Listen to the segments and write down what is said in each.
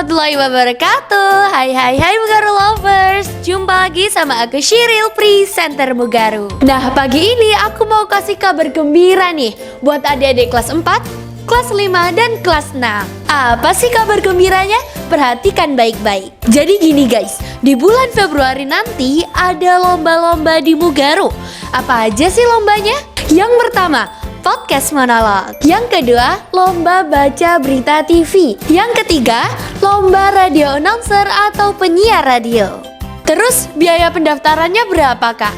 warahmatullahi wabarakatuh. Hai Mugaru lovers. Jumpa lagi sama aku Shiril, presenter Mugaru. Nah, pagi ini aku mau kasih kabar gembira nih buat adik-adik kelas 4, kelas 5, dan kelas 6. Apa sih kabar gembiranya? Perhatikan baik-baik. Jadi gini guys, di bulan Februari nanti ada lomba-lomba di Mugaru. Apa aja sih lombanya? Yang pertama, podcast monolog. Yang kedua, lomba baca berita TV. Yang ketiga, lomba radio announcer atau penyiar radio. Terus biaya pendaftarannya berapa kak?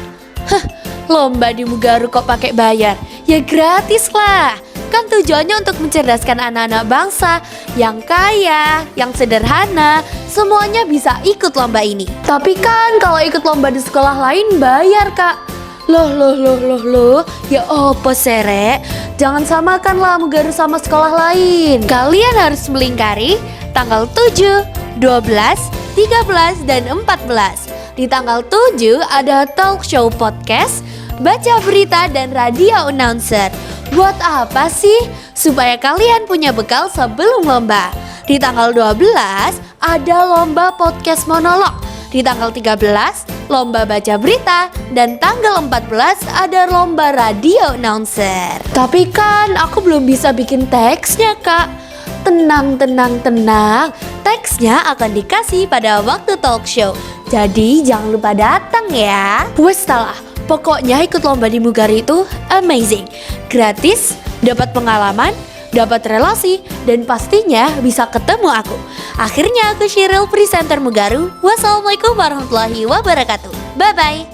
Lomba di Mugaru kok pakai bayar? Ya gratis lah. Kan tujuannya untuk mencerdaskan anak-anak bangsa yang kaya, yang sederhana, semuanya bisa ikut lomba ini. Tapi kan kalau ikut lomba di sekolah lain bayar kak. Loh, ya opo sere? Jangan samakanlah Mugaru sama sekolah lain. Kalian harus melingkari tanggal 7, 12, 13, dan 14. Di tanggal 7 ada talk show podcast, baca berita, dan radio announcer. Buat apa sih? Supaya kalian punya bekal sebelum lomba. Di tanggal 12 ada lomba podcast monolog. Di tanggal 13 lomba baca berita, dan tanggal 14 ada lomba radio announcer. Tapi kan aku belum bisa bikin teksnya kak. Tenang. Teksnya akan dikasih pada waktu talk show. Jadi jangan lupa datang ya. Wes salah. Pokoknya ikut lomba di Mugaru itu amazing. Gratis, dapat pengalaman, dapat relasi, dan pastinya bisa ketemu aku. Akhirnya aku Shiril, presenter Mugaru. Wassalamualaikum warahmatullahi wabarakatuh. Bye-bye.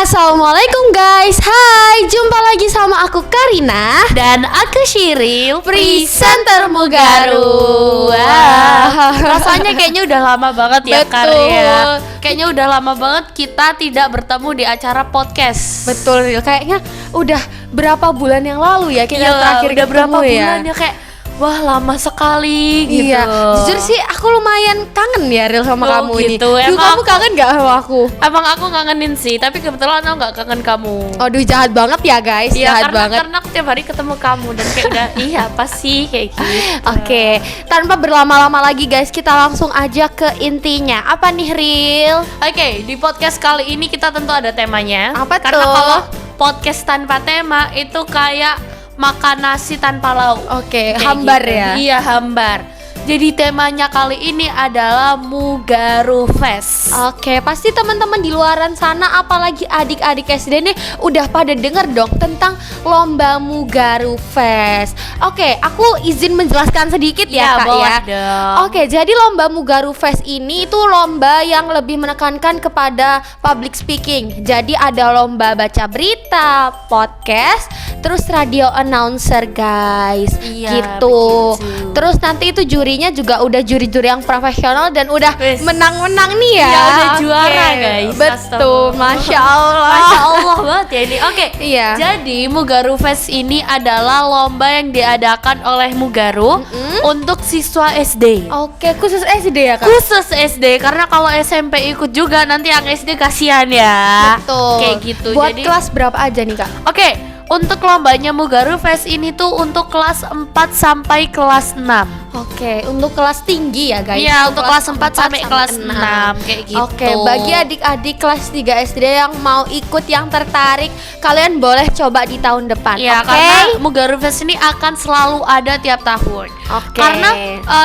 Assalamualaikum guys. Hai, jumpa lagi sama aku Karina dan aku Shiril, presenter Mugaru. Wah, rasanya kayaknya udah lama banget ya Betul. Karya. Kayaknya udah lama banget kita tidak bertemu di acara podcast. Betul, kayaknya udah berapa bulan yang lalu ya kita terakhir udah ketemu berapa ya. bulan ya kayak wah lama sekali gitu. Iya, jujur sih aku lumayan kangen ya Ril sama kamu gitu. ini. Duh, kamu kangen gak sama aku? Emang aku ngangenin sih, tapi kebetulan aku gak kangen kamu. Aduh jahat banget ya guys, jahat banget. Karena aku tiap hari ketemu kamu dan kayak udah iya apa sih kayak gitu. Oke, tanpa berlama-lama lagi guys, kita langsung aja ke intinya. Apa nih Ril? Oke, di podcast kali ini kita tentu ada temanya. Apa Karena tuh? kalau podcast tanpa tema itu kayak makan nasi tanpa lauk. Oke, Kayak hambar gitu. ya. Iya, hambar. Jadi temanya kali ini adalah Mugaru Fest. Oke, pasti teman-teman di luaran sana, apalagi adik-adik SD nih udah pada denger dong tentang lomba Mugaru Fest. Oke, aku izin menjelaskan sedikit ya kak boleh ya. dong. Oke, jadi lomba Mugaru Fest ini itu lomba yang lebih menekankan kepada public speaking. Jadi ada lomba baca berita, podcast, terus radio announcer guys. Iya, gitu. begitu. Terus nanti itu jurinya juga udah juri-juri yang profesional dan udah Wis. menang-menang nih ya. Ya, udah Oke. juara, guys. Betul, Masya Allah. Masya Allah banget ya ini. Oke. Iya. Jadi Mugaru Fest ini adalah lomba yang diadakan oleh Mugaru untuk siswa SD. Oke, khusus SD ya kak? Khusus SD karena kalau SMP ikut juga nanti yang SD kasihan ya. Betul. Kayak gitu. Buat Jadi kelas berapa aja nih kak? Oke, untuk lombanya Mugaru Fest ini tuh untuk kelas 4 sampai kelas 6. Oke, untuk kelas tinggi ya guys? Iya, untuk kelas 4 sampai kelas 6 kayak gitu. Oke, bagi adik-adik kelas 3 SD yang mau ikut, yang tertarik, kalian boleh coba di tahun depan. Iya, Oke? karena Mugaru Fest ini akan selalu ada tiap tahun. Oke. Karena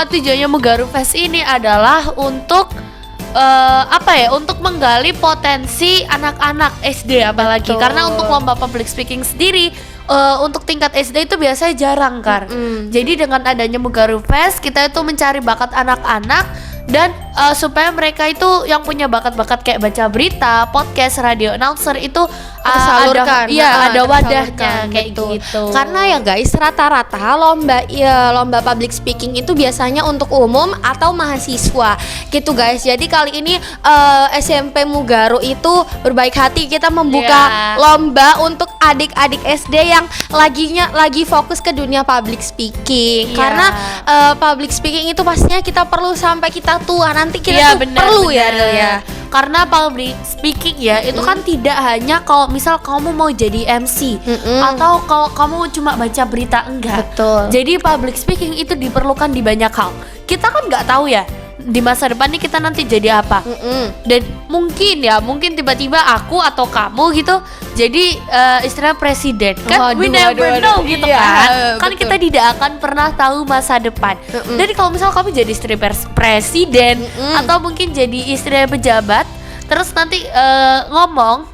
tujuannya Mugaru Fest ini adalah untuk untuk menggali potensi anak-anak SD apalagi. Betul. Karena untuk lomba public speaking sendiri untuk tingkat SD itu biasanya jarang kan. Jadi dengan adanya Mugaru Fest kita itu mencari bakat anak-anak dan supaya mereka itu yang punya bakat-bakat kayak baca berita, podcast, radio announcer itu tersalurkan. ada wadahnya tersalurkan, kayak betul. gitu. Karena ya guys, rata-rata lomba public speaking itu biasanya untuk umum atau mahasiswa gitu guys. Jadi kali ini SMP Mugaru itu berbaik hati kita membuka lomba untuk adik-adik SD yang lagi fokus ke dunia public speaking. Karena public speaking itu pastinya kita perlu sampai kita tua nanti kita tuh perlu ya. karena public speaking ya itu kan tidak hanya kalau misal kamu mau jadi MC atau kalau kamu cuma baca berita, enggak. Betul. Jadi public speaking itu diperlukan di banyak hal. Kita kan nggak tahu ya di masa depan nih kita nanti jadi apa. Dan mungkin tiba-tiba aku atau kamu gitu jadi istilah presiden kan. We never know gitu kan. Kan kita tidak akan pernah tahu masa depan. Jadi kalau misal kamu jadi istri presiden atau mungkin jadi istri pejabat, terus nanti ngomong,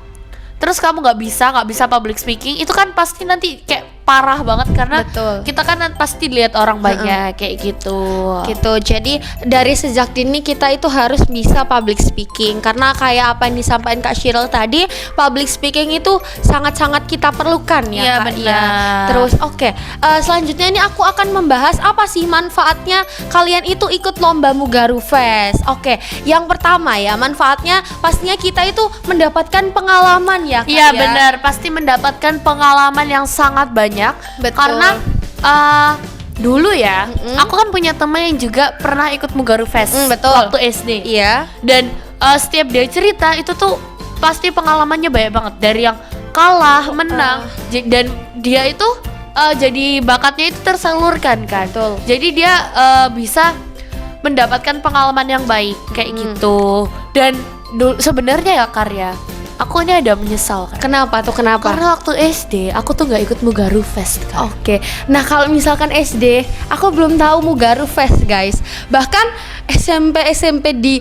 terus kamu nggak bisa public speaking, itu kan pasti nanti kayak parah banget karena kita kan pasti lihat orang banyak kayak gitu. Jadi dari sejak dini kita itu harus bisa public speaking, karena kayak apa yang disampaikan Kak Shirel tadi, public speaking itu sangat-sangat kita perlukan ya Kak. Benar. Terus selanjutnya ini aku akan membahas apa sih manfaatnya kalian itu ikut lomba Mugaru Fest. Yang pertama ya, manfaatnya pastinya kita itu mendapatkan pengalaman ya Kak. Iya benar, pasti mendapatkan pengalaman yang sangat banyak. Betul. Karena dulu ya, aku kan punya teman yang juga pernah ikut Mugaru Fest waktu SD. Iya. Dan setiap dia cerita itu tuh pasti pengalamannya banyak banget, dari yang kalah, menang, dan dia itu jadi bakatnya itu tersalurkan kan. Betul. Jadi dia bisa mendapatkan pengalaman yang baik kayak gitu. Dan sebenarnya ya Karya, aku ini ada menyesal kan. Kenapa? Karena waktu SD aku tuh nggak ikut Mugaru Fest kan. Nah kalau misalkan SD, aku belum tahu Mugaru Fest guys. Bahkan SMP di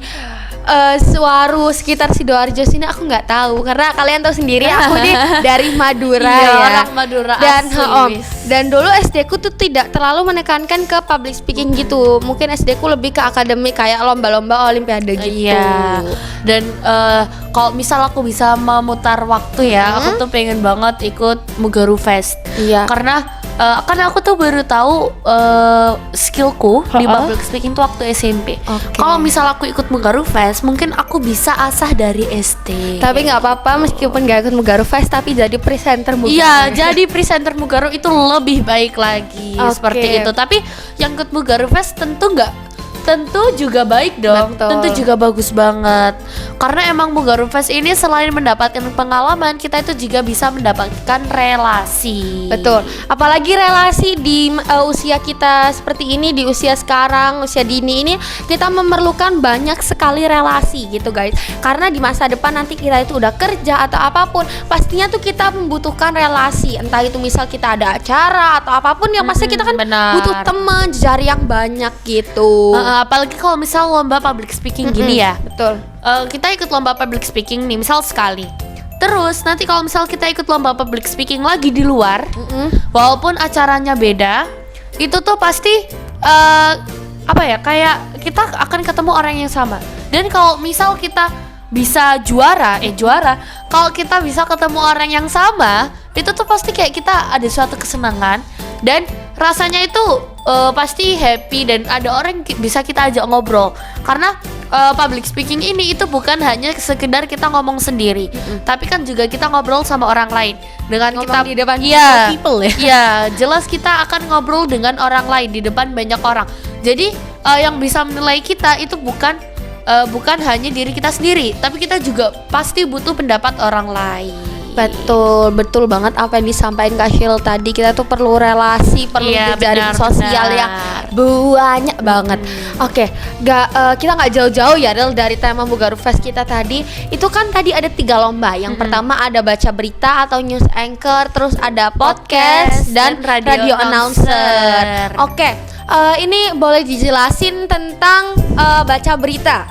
Suwaru sekitar Sidoarjo sini aku nggak tahu, karena kalian tahu sendiri aku nih dari Madura ya. Orang Madura asli. Dan dulu SD ku tuh tidak terlalu menekankan ke public speaking gitu. Mungkin SD ku lebih ke akademik kayak lomba-lomba olimpiade gitu. Iya. Dan kalau misal aku bisa memutar waktu ya, aku tuh pengen banget ikut Mugaru Fest. Iya. Karena aku tuh baru tahu skillku di public speaking tuh waktu SMP. Kalau misal aku ikut Mugaru Fest, mungkin aku bisa asah dari SD. Tapi nggak apa-apa, meskipun nggak ikut Mugaru Fest, tapi jadi presenter Mugaru. Iya, jadi presenter Mugaru itu lebih baik lagi seperti itu. Tapi yang ikut Mugaru Fest tentu juga baik dong. Betul. Tentu juga bagus banget. Karena emang Mugaru Fest ini selain mendapatkan pengalaman, kita itu juga bisa mendapatkan relasi. Betul. Apalagi relasi di usia kita seperti ini, di usia sekarang, usia dini ini, kita memerlukan banyak sekali relasi gitu guys. Karena di masa depan nanti kita itu udah kerja atau apapun, pastinya tuh kita membutuhkan relasi. Entah itu misal kita ada acara atau apapun yang pasti kita kan butuh teman, jejaring yang banyak gitu. Apalagi kalau misal lomba public speaking gini ya. Betul. Kita ikut lomba public speaking nih, misal sekali. Terus nanti kalau misal kita ikut lomba public speaking lagi di luar, walaupun acaranya beda, itu tuh pasti kayak kita akan ketemu orang yang sama. Dan kalau misal kita bisa juara, kalau kita bisa ketemu orang yang sama, itu tuh pasti kayak kita ada suatu kesenangan dan rasanya itu pasti happy, dan ada orang bisa kita ajak ngobrol. Karena public speaking ini itu bukan hanya sekedar kita ngomong sendiri, tapi kan juga kita ngobrol sama orang lain. Dengan Ngomong kita di depan people ya. Iya, jelas kita akan ngobrol dengan orang lain di depan banyak orang. Jadi yang bisa menilai kita itu bukan hanya diri kita sendiri, tapi kita juga pasti butuh pendapat orang lain. Betul banget apa yang disampaikan Kak Shil tadi. Kita tuh perlu relasi, perlu jejaring sosial yang banyak banget. Kita nggak jauh-jauh ya dari tema Mugaru Fest kita tadi. Itu kan tadi ada 3 lomba. Yang pertama ada baca berita atau news anchor, terus ada podcast dan radio announcer. Ini boleh dijelasin tentang baca berita.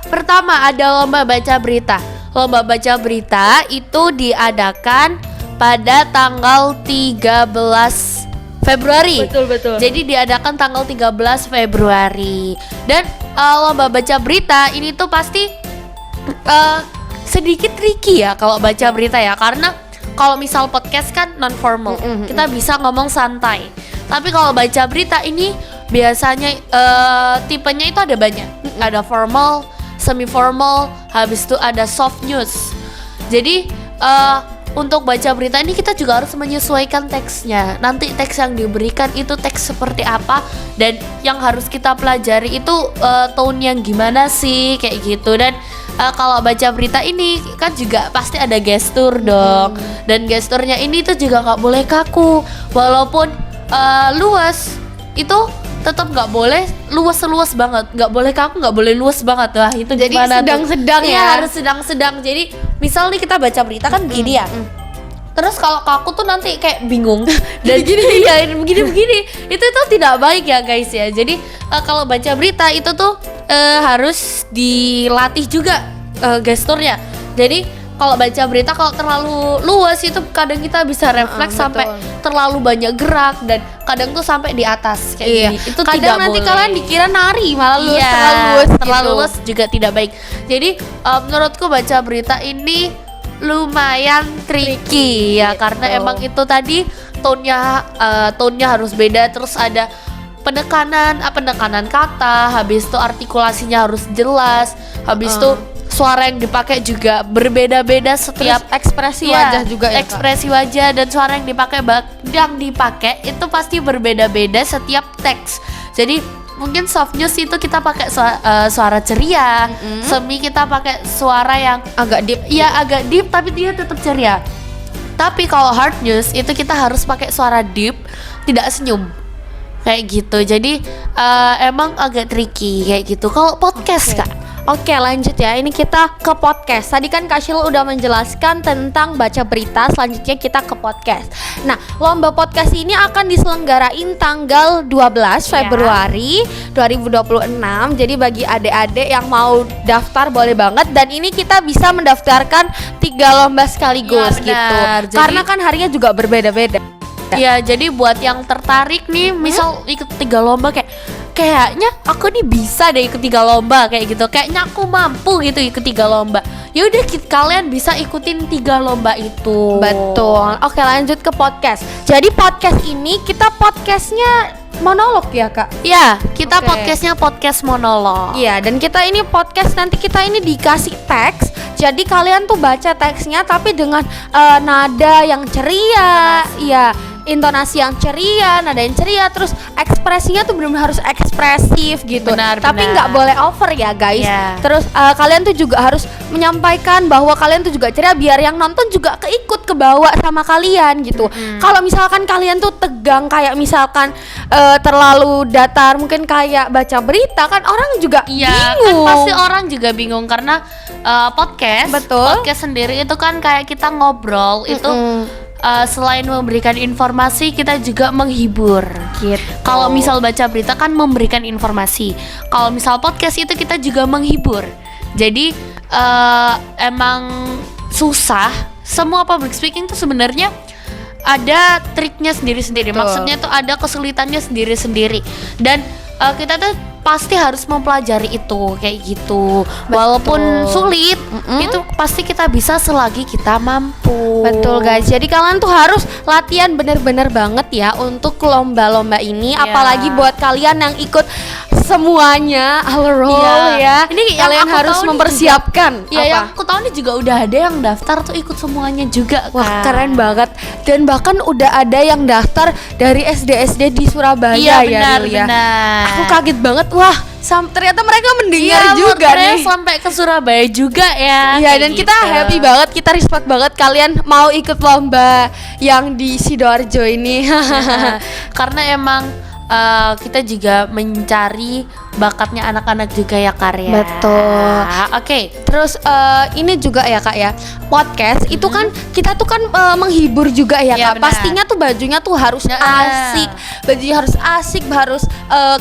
Pertama ada lomba baca berita. Lomba baca berita itu diadakan pada tanggal 13 Februari. Betul. Jadi diadakan tanggal 13 Februari. Dan lomba baca berita ini tuh pasti sedikit tricky ya kalau baca berita ya. Karena kalau misal podcast kan non formal, kita bisa ngomong santai. Tapi kalau baca berita ini biasanya tipenya itu ada banyak. Ada formal, semi formal, habis itu ada soft news. Jadi untuk baca berita ini kita juga harus menyesuaikan teksnya. Nanti teks yang diberikan itu teks seperti apa, dan yang harus kita pelajari itu tone yang gimana sih, kayak gitu. Dan kalau baca berita ini kan juga pasti ada gestur dong, dan gesturnya ini tuh juga nggak boleh kaku. Walaupun luas, itu tetap nggak boleh luas banget, nggak boleh kaku, nggak boleh luas banget. Wah, itu Jadi gimana tuh? sedang-sedang Iya, ya. harus sedang-sedang. Jadi misal nih kita baca berita kan begini ya, terus kalau kaku tuh nanti kayak bingung dan gini ya, begini itu tidak baik ya guys ya. Jadi kalau baca berita itu tuh harus dilatih juga gesturnya. Jadi kalau baca berita kalau terlalu luas itu kadang kita bisa refleks sampai terlalu banyak gerak, dan kadang tuh sampai di atas kayak gini. Itu kadang tidak nanti boleh. kalian dikira nari malah luas, Iya, terlalu luas gitu. juga tidak baik. Jadi menurutku baca berita ini lumayan tricky ya, karena emang itu tadi tone-nya harus beda, terus ada penekanan kata, habis itu artikulasinya harus jelas, habis itu suara yang dipakai juga berbeda-beda setiap ekspresi Iya, wajah juga ya, Kak? ekspresi wajah dan suara yang dipakai itu pasti berbeda-beda setiap teks. Jadi mungkin soft news itu kita pakai suara ceria, semi kita pakai suara yang agak deep. ya agak deep tapi dia tetap ceria. Tapi kalau hard news itu kita harus pakai suara deep, tidak senyum kayak gitu. Jadi emang agak tricky kayak gitu. Kalau podcast Kak, Oke, lanjut ya. Ini kita ke podcast. Tadi kan Kak Syil udah menjelaskan tentang baca berita. Selanjutnya kita ke podcast. Nah, lomba podcast ini akan diselenggarain tanggal 12 Februari 2026. Jadi bagi adik-adik yang mau daftar boleh banget. Dan ini kita bisa mendaftarkan 3 lomba sekaligus Iya, benar. gitu. Jadi- Karena kan harinya juga berbeda-beda. ya jadi buat yang tertarik nih, misal ikut 3 lomba kayaknya aku nih bisa deh ikut 3 lomba kayak gitu. Kayaknya aku mampu gitu ikut 3 lomba. Ya udah kalian bisa ikutin 3 lomba itu. Betul. Oke, lanjut ke podcast. Jadi podcast ini kita podcastnya monolog ya, Kak? Ya, kita Oke. podcastnya podcast monolog. Iya, dan kita ini podcast nanti kita ini dikasih teks. Jadi kalian tuh baca teksnya tapi dengan nada yang ceria, iya, intonasi yang ceria, nada yang ceria, terus ekspresinya tuh benar-benar harus ekspresif gitu. Benar, Tapi benar. nggak boleh over ya guys. Iya. Terus kalian tuh juga harus menyampaikan bahwa kalian tuh juga ceria biar yang nonton juga keikut kebawa sama kalian gitu. Kalau misalkan kalian tuh tegang kayak misalkan terlalu datar mungkin kayak baca berita kan orang juga Iya, kan bingung. pasti orang juga bingung karena podcast Betul. sendiri itu kan kayak kita ngobrol itu selain memberikan informasi kita juga menghibur. Gitu. Kalau misal baca berita kan memberikan informasi. Kalau misal podcast itu kita juga menghibur. Jadi emang susah. Semua public speaking tuh sebenarnya ada triknya sendiri-sendiri. Betul. Maksudnya tuh ada kesulitannya sendiri-sendiri. Dan kita tuh pasti harus mempelajari itu kayak gitu. Walaupun sulit, itu pasti kita bisa selagi kita mampu. Betul guys, jadi kalian tuh harus latihan bener-bener banget ya untuk lomba-lomba ini. Iya. Apalagi buat kalian yang ikut semuanya all roll Iya. ya. Ini yang kalian aku harus tahu nih mempersiapkan. Ya, apa? yang aku tahu nih juga udah ada yang daftar tuh ikut semuanya juga. Wah, Kak. keren banget. Dan bahkan udah ada yang daftar dari SD di Surabaya Iya, ya, benar, Ril, ya. benar. Aku kaget banget. Wah, ternyata mereka mendengar Iya, juga makanya nih. sampai ke Surabaya juga ya. Iya, kayak dan kita gitu. happy banget, kita respect banget kalian mau ikut lomba yang di Sidoarjo ini. Nah, karena emang kita juga mencari bakatnya anak-anak juga ya karya. Betul. Oke. Terus ini juga ya Kak ya, podcast itu kan kita tuh kan menghibur juga ya Iya, Kak. benar. Pastinya tuh bajunya tuh harus Nah. asik, bajunya harus asik, harus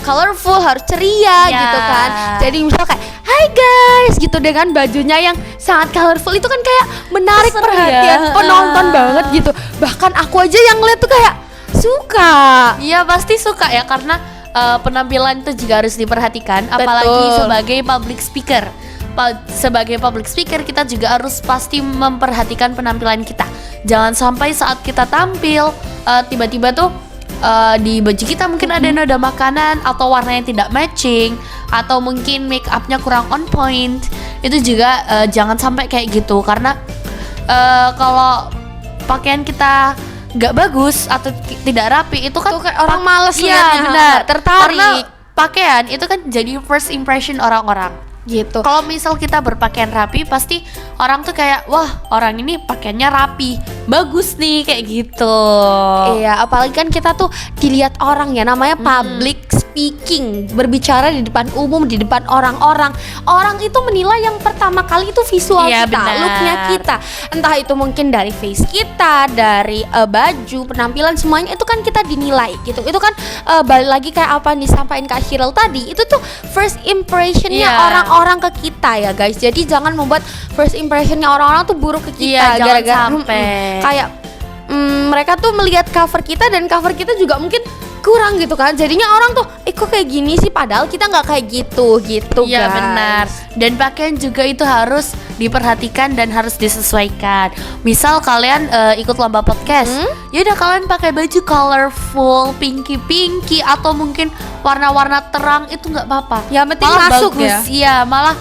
colorful, harus ceria Iya. gitu kan. Jadi misal kayak hai guys gitu dengan bajunya yang sangat colorful itu kan kayak menarik Seru perhatian ya. penonton banget gitu. Bahkan aku aja yang lihat tuh kayak suka. Iya pasti suka ya karena penampilan itu juga harus diperhatikan. Apalagi Betul. sebagai public speaker. Sebagai public speaker kita juga harus pasti memperhatikan penampilan kita. Jangan sampai saat kita tampil tiba-tiba tuh di baju kita mungkin ada noda makanan atau warna yang tidak matching atau mungkin make upnya kurang on point. Itu juga jangan sampai kayak gitu karena kalau pakaian kita nggak bagus atau tidak rapi, itu kan Tuh kayak orang males Iya liatnya, benar, nggak tertarik. karena pakaian itu kan jadi first impression orang-orang. gitu. Kalau misal kita berpakaian rapi, pasti orang tuh kayak, wah orang ini pakaiannya rapi, bagus nih, kayak gitu. Iya, apalagi kan kita tuh dilihat orang ya, namanya public speaking, berbicara di depan umum, di depan orang-orang. Orang itu menilai yang pertama kali itu visual Iya, kita, benar. looknya kita. Entah itu mungkin dari face kita, dari baju, penampilan, semuanya itu kan kita dinilai gitu. Itu kan balik lagi kayak apa yang disampaikan Kak Shirel tadi, itu tuh first impressionnya Iya. orang-orang ke kita ya guys. Jadi jangan membuat first impressionnya orang-orang tuh buruk ke kita. Iya, jangan sampai. Kayak mereka tuh melihat cover kita dan cover kita juga mungkin kurang gitu kan, jadinya orang tuh kok kayak gini sih, padahal kita nggak kayak gitu Iya guys. benar. Dan pakaian juga itu harus diperhatikan dan harus disesuaikan. Misal kalian ikut lomba podcast, ya udah kalian pakai baju colorful, pinky atau mungkin warna-warna terang, itu nggak apa-apa. Yang penting Malah masuk bagus, ya. Iya, malah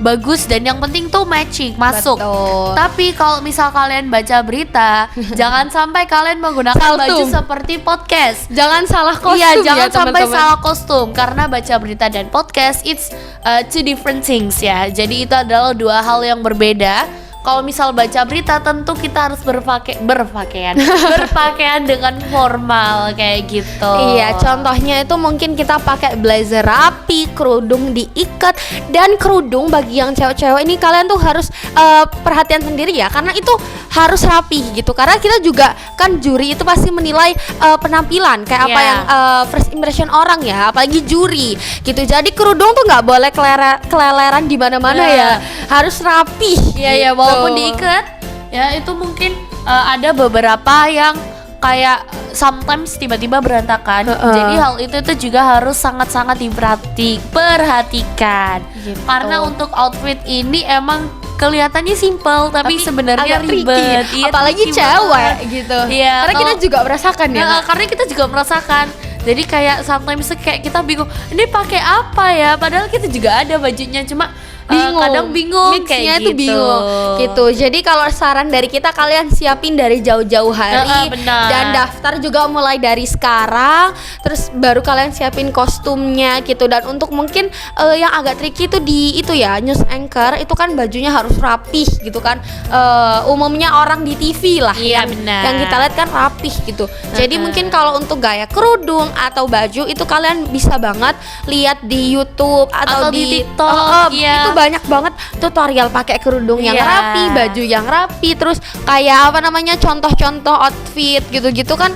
bagus, dan yang penting tuh matching, masuk. Betul. Tapi kalau misal kalian baca berita, jangan sampai kalian menggunakan Saltum. baju seperti podcast. Jangan salah kostum Iya, jangan ya, sampai teman-teman. salah kostum, karena baca berita dan podcast it's two different things ya. Jadi itu adalah dua hal yang berbeda. Kalau misal baca berita, tentu kita harus berpakaian dengan formal kayak gitu. Iya, contohnya itu mungkin kita pakai blazer rapi, kerudung diikat, dan kerudung bagi yang cewek-cewek ini kalian tuh harus perhatian sendiri ya, karena itu harus rapi gitu. Karena kita juga kan juri itu pasti menilai penampilan kayak apa Iya. yang first impression orang ya, apalagi juri gitu. Jadi kerudung tuh nggak boleh keleleran di mana-mana Iya. ya, harus rapi. Iya ya, gitu. walaupun diikat ya itu mungkin ada beberapa yang kayak sometimes tiba-tiba berantakan. Jadi hal itu tuh juga harus sangat-sangat diperhatikan. Gitu. Karena untuk outfit ini emang kelihatannya simple tapi sebenarnya agak tricky, ribet. Iya, apalagi tricky cewek banget. gitu. Iya, Karena kita kalau- juga merasakan ya. Nah, karena kita juga merasakan. Jadi kayak sometimes kayak kita bingung, ini pakai apa ya? Padahal kita juga ada bajunya, cuma kadang bingung mixnya kayak itu gitu. bingung gitu. Jadi kalau saran dari kita, kalian siapin dari jauh-jauh hari benar. dan daftar juga mulai dari sekarang. Terus baru kalian siapin kostumnya gitu. Dan untuk mungkin yang agak tricky itu di itu ya, news anchor itu kan bajunya harus rapih gitu kan. Umumnya orang di TV lah Iya, yang, benar. yang kita lihat kan rapih gitu. Jadi mungkin kalau untuk gaya kerudung atau baju itu kalian bisa banget lihat di YouTube atau, Atau di TikTok, iya. Itu banyak banget tutorial pakai kerudung yang Iya. rapi, baju yang rapi, terus kayak apa namanya, contoh-contoh outfit gitu-gitu kan.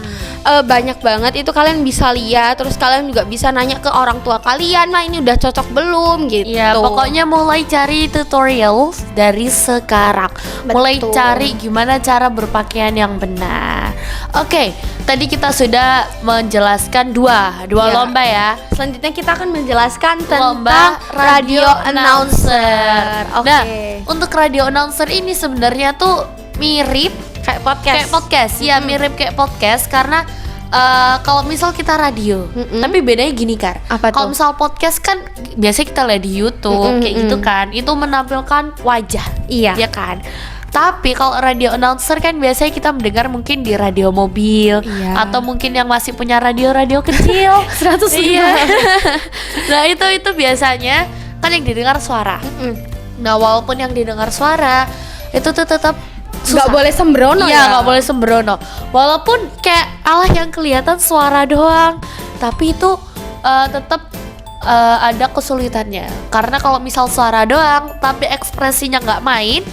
Banyak banget itu kalian bisa lihat. Terus kalian juga bisa nanya ke orang tua kalian, nah ini udah cocok belum gitu. Iya, pokoknya mulai cari tutorial dari sekarang. Mulai Betul. cari gimana cara berpakaian yang benar. Oke, tadi kita sudah menjelaskan dua Iya. lomba ya. Selanjutnya kita akan menjelaskan tentang Lomba radio announcer. Oke. Nah, untuk radio announcer ini sebenarnya tuh mirip kayak podcast. kayak podcast. Ya, mirip kayak podcast karena kalau misal kita radio, tapi bedanya gini kan. Apa Kalau tuh? misal podcast kan biasanya kita lihat di YouTube kayak gitu kan, itu menampilkan wajah, Iya. ya kan. Tapi kalau radio announcer kan biasanya kita mendengar mungkin di radio mobil, Iya. atau mungkin yang masih punya radio kecil 105. Iya. Nah itu biasanya kan yang didengar suara. Nah walaupun yang didengar suara itu tuh tetap Nggak boleh sembrono Iya, ya. nggak boleh sembrono. Walaupun kayak Allah yang kelihatan suara doang, tapi itu tetap ada kesulitannya. Karena kalau misal suara doang, tapi ekspresinya nggak main,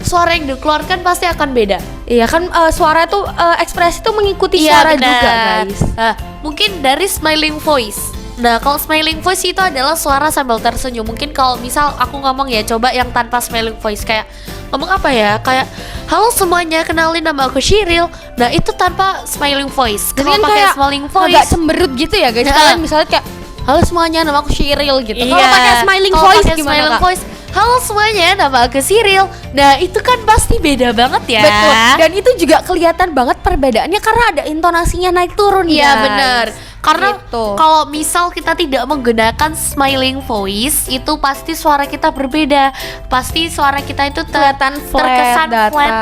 suara yang dikeluarkan pasti akan beda. Iya kan, suara tuh ekspresi tuh mengikuti suara benar. juga guys. Nah, mungkin dari smiling voice. Nah, kalau smiling voice itu adalah suara sambil tersenyum. Mungkin kalau misal aku ngomong ya, coba yang tanpa smiling voice, kayak ngomong apa ya? Kayak halo semuanya, kenalin nama aku Shiril. Nah, itu tanpa smiling voice. Jadi Kalau kan pakai kayak smiling agak voice, cemberut gitu ya guys. Nah. Kalian misalnya kayak halo semuanya, nama aku Shiril gitu. Kalau iya. pakai smiling Kalau voice pakai gimana smiling Kak? voice, halo semuanya, nama aku Shiril. Nah, itu kan pasti beda banget ya. Betul. Dan itu juga kelihatan banget perbedaannya karena ada intonasinya naik turun Iya guys. benar. Karena Gitu. kalau misal kita tidak menggunakan smiling voice, itu pasti suara kita berbeda. Pasti suara kita itu Kelihatan flat, terkesan datar. flat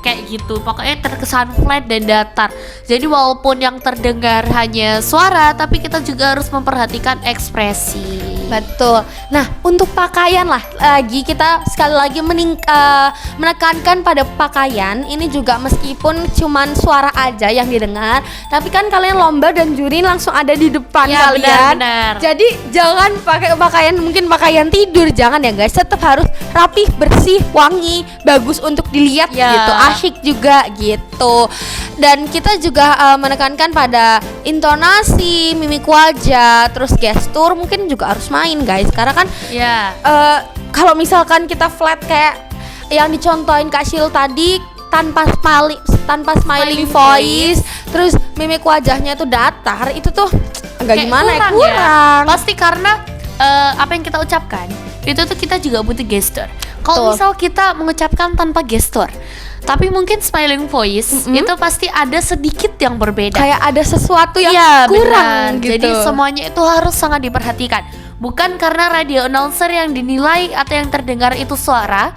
kayak gitu. Pokoknya terkesan flat dan datar. Jadi walaupun yang terdengar hanya suara, tapi kita juga harus memperhatikan ekspresi. Betul. Nah, untuk pakaian lah lagi kita sekali lagi menekankan pada pakaian. Ini juga meskipun cuman suara aja yang didengar, tapi kan kalian lomba dan juri langsung ada di depan Ya, kalian. benar. Jadi jangan pakai pakaian mungkin pakaian tidur, jangan ya guys. Tetap harus rapih, bersih, wangi, bagus untuk dilihat Ya. gitu. Asyik juga gitu. Dan kita juga menekankan pada intonasi, mimik wajah, terus gestur mungkin juga harus main guys. Karena kan Ya. kalau misalkan kita flat kayak yang dicontohin Kak Shil tadi tanpa smiling voice, terus mimik wajahnya itu datar, itu tuh agak Kayak gimana ya? kurang Kurang. Pasti karena apa yang kita ucapkan itu tuh kita juga butuh gestur. Kalau Betul. misal kita mengucapkan tanpa gestur, tapi mungkin smiling voice itu pasti ada sedikit yang berbeda. Kayak ada sesuatu yang Iya, kurang benar. gitu. Jadi semuanya itu harus sangat diperhatikan. Bukan karena radio announcer yang dinilai atau yang terdengar itu suara.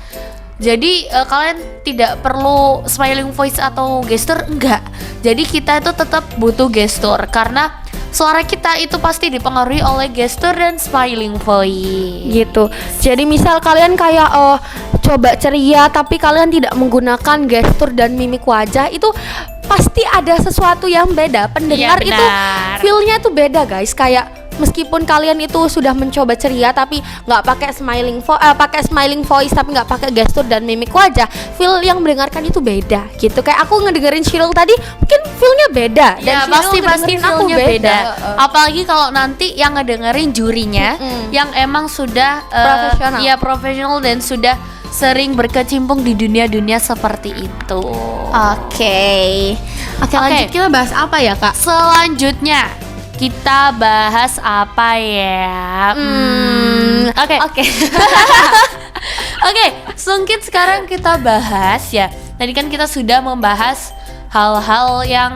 Jadi kalian tidak perlu smiling voice atau gestur, enggak. Jadi kita itu tetap butuh gestur karena suara kita itu pasti dipengaruhi oleh gestur dan smiling voice. gitu. Jadi misal kalian kayak coba ceria tapi kalian tidak menggunakan gestur dan mimik wajah, itu pasti ada sesuatu yang beda. Pendengar Iya, itu benar. feel-nya tuh beda guys. Kayak meskipun kalian itu sudah mencoba ceria tapi nggak pakai smiling voice tapi nggak pakai gestur dan mimik wajah, feel yang mendengarkan itu beda gitu. Kayak aku ngedengerin Shirul tadi mungkin feel-nya beda dan Ya Shirul pasti ngedengerin aku feel-nya beda. Heeh. Apalagi kalau nanti yang ngedengerin jurinya yang emang sudah Profesional. ya profesional dan sudah sering berkecimpung di dunia-dunia seperti itu. Oke, lanjut kita bahas apa ya Kak? Selanjutnya kita bahas apa ya? Oke. Oke. Oke, mungkin sekarang kita bahas ya. Tadi kan kita sudah membahas hal-hal yang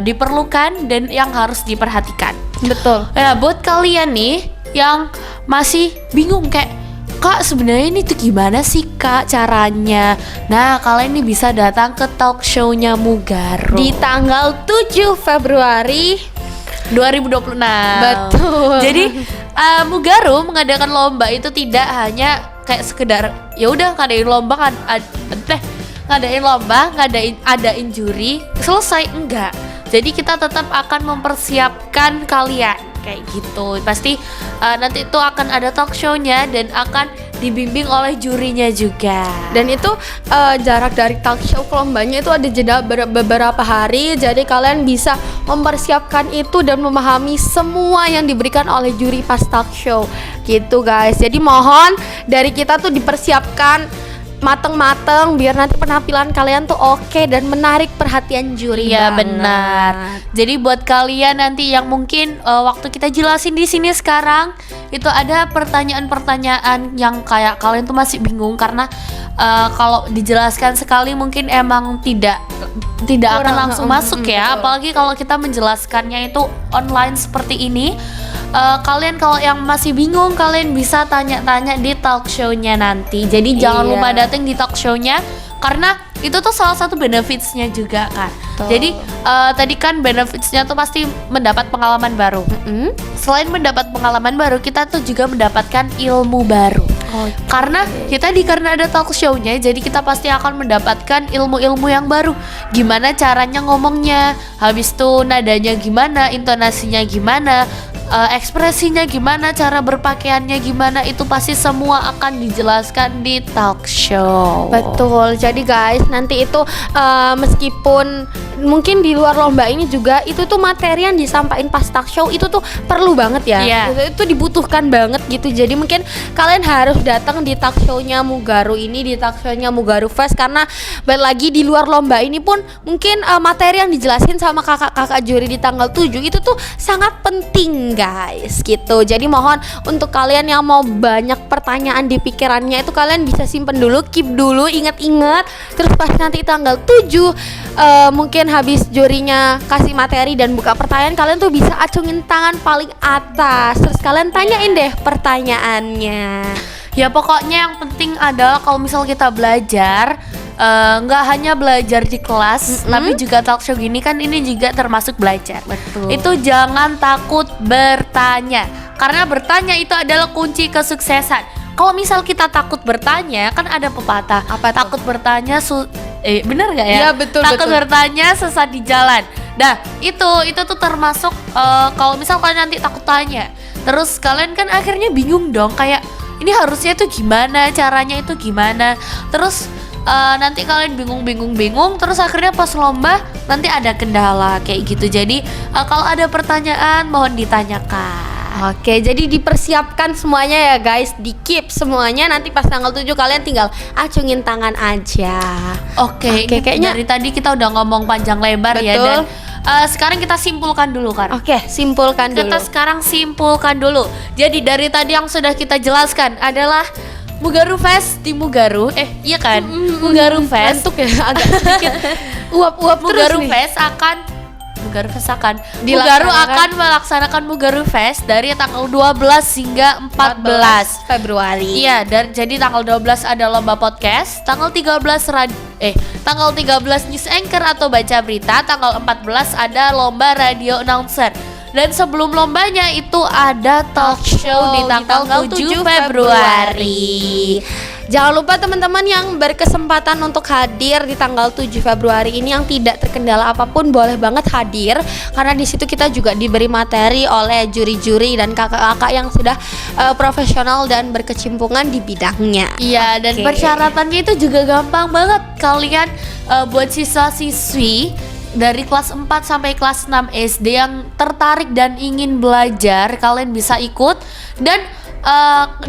diperlukan dan yang harus diperhatikan. Betul. Ya, buat kalian nih yang masih bingung kayak, Kak sebenarnya ini tuh gimana sih Kak caranya? Nah, kalian nih bisa datang ke talk show-nya Mugaro Di tanggal 7 Februari 2026. Betul. Jadi Mugaro mengadakan lomba itu tidak hanya kayak sekedar ya udah ngadain lomba adain juri selesai, enggak. Jadi kita tetap akan mempersiapkan kalian kayak gitu. Pasti nanti itu akan ada talk show-nya dan akan dibimbing oleh jurinya juga. Dan itu jarak dari talk show ke lombanya itu ada jeda beberapa hari. Jadi kalian bisa mempersiapkan itu dan memahami semua yang diberikan oleh juri pas talk show gitu guys. Jadi mohon dari kita tuh dipersiapkan mateng-mateng biar nanti penampilan kalian tuh oke dan menarik perhatian juri. Iya banget. benar. Jadi buat kalian nanti yang mungkin waktu kita jelasin di sini sekarang itu ada pertanyaan-pertanyaan yang kayak kalian tuh masih bingung karena kalau dijelaskan sekali mungkin emang tidak akan Kurang, langsung masuk ya. betul. Apalagi kalau kita menjelaskannya itu online seperti ini. Kalian kalau yang masih bingung kalian bisa tanya-tanya di talk show-nya nanti. Jadi jangan Iya. lupa datang di talk show-nya karena itu tuh salah satu benefits-nya juga kan. Betul. Jadi tadi kan benefits-nya tuh pasti mendapat pengalaman baru. Selain mendapat pengalaman baru, kita tuh juga mendapatkan ilmu baru. Karena karena ada talk show-nya, jadi kita pasti akan mendapatkan ilmu-ilmu yang baru. Gimana caranya ngomongnya, habis itu nadanya gimana, intonasinya gimana, ekspresinya gimana, cara berpakaiannya gimana, itu pasti semua akan dijelaskan di talk show. Betul. Jadi guys, nanti itu meskipun mungkin di luar lomba ini juga itu tuh materi yang disampaikan pas talk show itu tuh perlu banget ya. Iya. Itu dibutuhkan banget gitu. Jadi mungkin kalian harus datang di talk show-nya Mugaro ini, di talk show-nya Mugaro Fest, karena balik lagi di luar lomba ini pun mungkin materi yang dijelasin sama kakak-kakak juri di tanggal 7 itu tuh sangat penting guys, gitu. Jadi mohon untuk kalian yang mau banyak pertanyaan di pikirannya itu kalian bisa simpen dulu, keep dulu, inget-inget. Terus pas nanti tanggal 7 mungkin habis jurinya kasih materi dan buka pertanyaan, kalian tuh bisa acungin tangan paling atas. Terus kalian tanyain deh pertanyaannya. Ya pokoknya yang penting adalah kalau misal kita belajar nggak hanya belajar di kelas, tapi juga talk show gini kan ini juga termasuk belajar. Betul. Itu jangan takut bertanya, karena bertanya itu adalah kunci kesuksesan. Kalau misal kita takut bertanya, kan ada pepatah, Apa tuh? takut bertanya bener nggak ya? Iya, betul, Takut betul. bertanya sesat di jalan. Nah itu tuh termasuk kalau misal kalian nanti takut tanya, terus kalian kan akhirnya bingung dong, kayak ini harusnya tuh gimana, caranya itu gimana. Terus nanti kalian bingung, terus akhirnya pas lomba nanti ada kendala kayak gitu. Jadi kalau ada pertanyaan mohon ditanyakan. Oke, jadi dipersiapkan semuanya ya guys, di keep semuanya. Nanti pas tanggal 7 kalian tinggal acungin tangan aja. Oke, ini kayaknya- dari tadi kita udah ngomong panjang lebar ya. Betul. Dan sekarang kita simpulkan dulu kan. Oke, simpulkan dulu. Kita sekarang simpulkan dulu. Jadi dari tadi yang sudah kita jelaskan adalah Mugaru Fest di Mugaru. Iya kan? Mugaru Fest. Ngantuk ya, agak sedikit uap-uap terus Mugaru nih. Fest akan Mugaru Dilaksanakan. akan melaksanakan Mugaru Fest dari tanggal 12 hingga 14 Februari. Iya, jadi tanggal 12 ada lomba podcast, tanggal 13 news anchor atau baca berita, tanggal 14 ada lomba radio announcer. Dan sebelum lombanya itu ada talk show di tanggal 7 Februari. Jangan lupa teman-teman yang berkesempatan untuk hadir di tanggal 7 Februari ini yang tidak terkendala apapun boleh banget hadir, karena di situ kita juga diberi materi oleh juri-juri dan kakak-kakak yang sudah profesional dan berkecimpungan di bidangnya. Iya, dan Oke. persyaratannya itu juga gampang banget. Kalian buat siswa-siswi dari kelas 4 sampai kelas 6 SD yang tertarik dan ingin belajar, kalian bisa ikut. Dan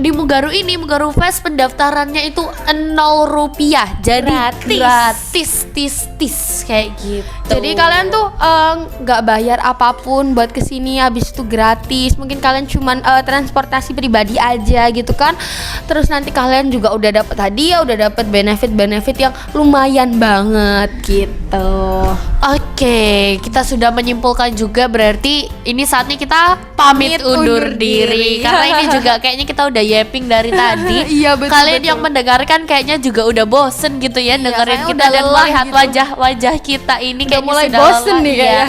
di Mugaru ini, Mugaru Fest, pendaftarannya itu 0 rupiah. Jadi gratis kayak gitu. Jadi kalian tuh nggak bayar apapun buat kesini, habis itu gratis. Mungkin kalian cuman transportasi pribadi aja gitu kan. Terus nanti kalian juga udah dapat hadiah, udah dapat benefit yang lumayan banget gitu. Oke, kita sudah menyimpulkan juga, berarti ini saatnya kita pamit undur diri. Karena ini juga kayaknya kita udah yapping dari tadi. Iya, betul, Kalian betul. yang mendengarkan kayaknya juga udah bosen gitu ya dengerin kayaknya kita udah dan lelah melihat gitu. wajah-wajah kita ini Udah kayaknya mulai sudah bosen lelah, nih iya. kayaknya.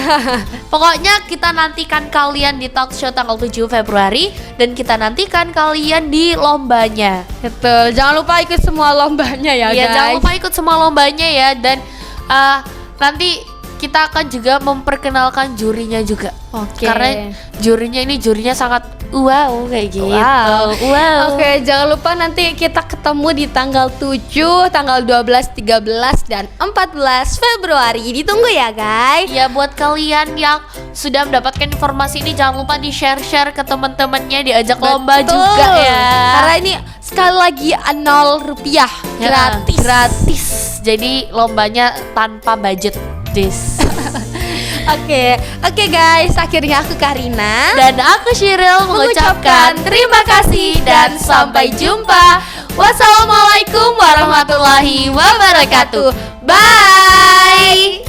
Pokoknya kita nantikan kalian di talk show tanggal 7 Februari dan kita nantikan kalian di lombanya. Betul. Jangan lupa ikut semua lombanya ya Iya, guys. jangan lupa ikut semua lombanya ya. Dan nanti kita akan juga memperkenalkan jurinya juga. Oke. Karena jurinya sangat wow kayak gitu. Wow. Wow. Oke, jangan lupa nanti kita ketemu di tanggal 7, tanggal 12, 13, dan 14 Februari. Ditunggu ya guys. Ya, buat kalian yang sudah mendapatkan informasi ini jangan lupa di-share ke teman-temannya, diajak lomba Betul. juga ya. Karena ini sekali lagi 0 rupiah Ya, gratis. gratis. Jadi lombanya tanpa budget this. Oke guys, akhirnya aku Karina Dan aku Shiril mengucapkan terima kasih dan sampai jumpa. Wassalamualaikum warahmatullahi wabarakatuh. Bye.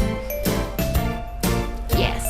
Yes.